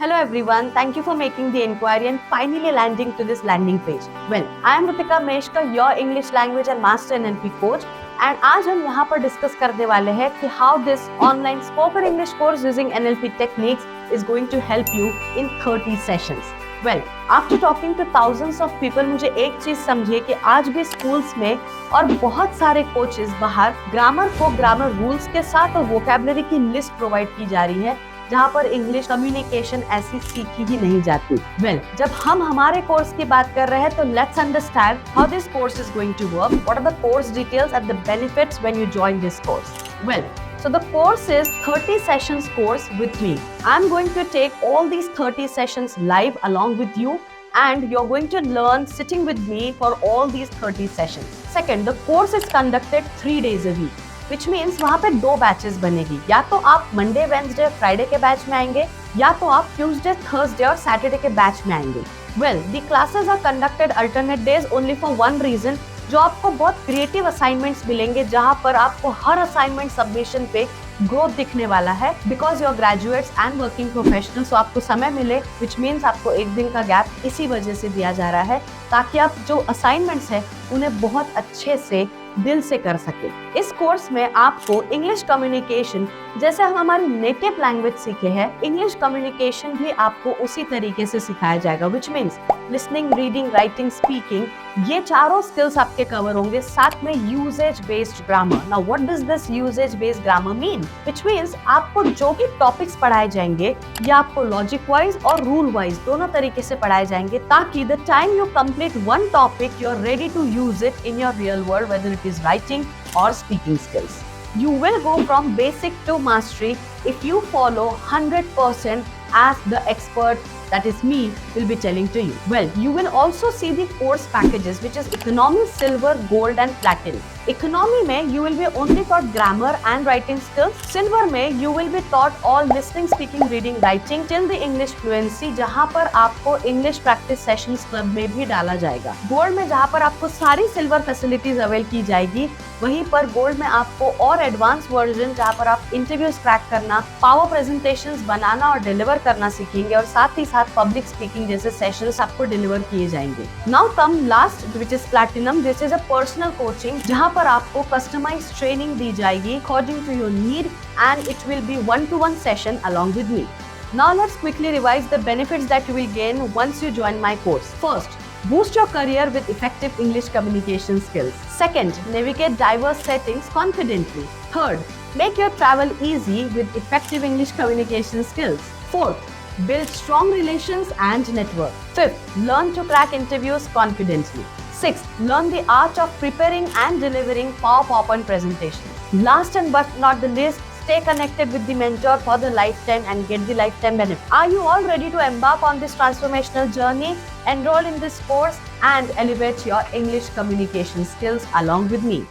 Hello everyone, thank you for making the inquiry and finally landing to this landing page. Well, I am Ritika Meshkar, your English language and master NLP coach. And आज हम यहाँ पर discuss करने वाले हैं कि how this online spoken English course using NLP techniques is going to help you in 30 sessions. Well, after talking to thousands of people, मुझे एक चीज समझिए कि आज भी स्कूल्स में और बहुत सारे कोचेस बाहर ग्रामर को ग्रामर रूल्स के साथ और वोकैबुलरी की लिस्ट प्रोवाइड की जा रही है, जहाँ पर इंग्लिश कम्युनिकेशन ऐसी सीखी ही नहीं जाती। वेल, जब हम हमारे कोर्स की बात कर रहे हैं तो let's understand how this course is going to work, what are the course details and the benefits when you join this course. Well, so the course is 30 sessions course with me. I'm going to take all these 30 sessions live along with you and you're going to learn sitting with me for all these 30 sessions. Second, the course is conducted 3 days a week. Which means वहाँ पे 2 batches बनेगी, या तो आप Monday Wednesday Friday के batch में आएंगे या तो आप ट्यूसडे थर्सडे और सैटरडे के बैच में आएंगे। Well, the classes are conducted alternate days only for one reason, जो आपको बहुत क्रिएटिव असाइनमेंट्स मिलेंगे जहाँ पर आपको हर असाइनमेंट सबमिशन पे ग्रोथ दिखने वाला है, because you are graduates and working professional. So आपको समय मिले, विच मीन्स आपको एक दिन का गैप इसी वजह से दिया जा रहा है ताकि आप जो असाइनमेंट्स है उन्हें बहुत अच्छे से दिल से कर सके। इस कोर्स में आपको इंग्लिश कम्युनिकेशन जैसे हम हमारी नेटिव लैंग्वेज सीखे हैं, इंग्लिश कम्युनिकेशन भी आपको उसी तरीके से सिखाया जाएगा, which means listening, reading, writing, speaking, ये चारों स्किल्स आपके कवर होंगे, साथ में usage based grammar. Now what does this usage based grammar mean? Which means आपको जो भी टॉपिक्स पढ़ाए जाएंगे ये आपको लॉजिक वाइज और रूल वाइज दोनों तरीके से पढ़ाए जाएंगे, ताकि the time you complete one topic you are ready to use it in your real world, whether it is writing or speaking skills. You will go from basic to mastery if you follow 100% as the expert, that is me, will be telling to you. Well, you will also see the course packages, which is economy, silver, gold and platinum. Economy में you will be only taught grammar and writing skills. Silver में you will be taught all listening, speaking, reading, writing till the English fluency, जहाँ पर आपको English practice sessions club में भी डाला जाएगा। Gold में जहाँ पर आपको सारी silver facilities अवेल की जाएगी, वहीं पर गोल्ड में आपको और एडवांस वर्जन जहाँ पर आप इंटरव्यूज क्रैक करना, पावर प्रेजेंटेशंस बनाना और डिलीवर करना सीखेंगे, और साथ ही साथ पब्लिक स्पीकिंग जैसे सेशंस आपको डिलीवर किए जाएंगे। Now come last, which is platinum. This is a personal coaching जहाँ पर आपको कस्टमाइज ट्रेनिंग दी जाएगी according to your need and it will be 1-to-1 session along with me. Now let's quickly revise the benefits that you will gain once you join my course. First, boost your career with effective English communication skills. Second, navigate diverse settings confidently. Third, make your travel easy with effective English communication skills. Fourth, build strong relations and network. Fifth, learn to crack interviews confidently. Sixth, learn the art of preparing and delivering PowerPoint presentations. Last and but not the least, stay connected with the mentor for the lifetime and get the lifetime benefit. Are you all ready to embark on this transformational journey? Enroll in this course and elevate your English communication skills along with me.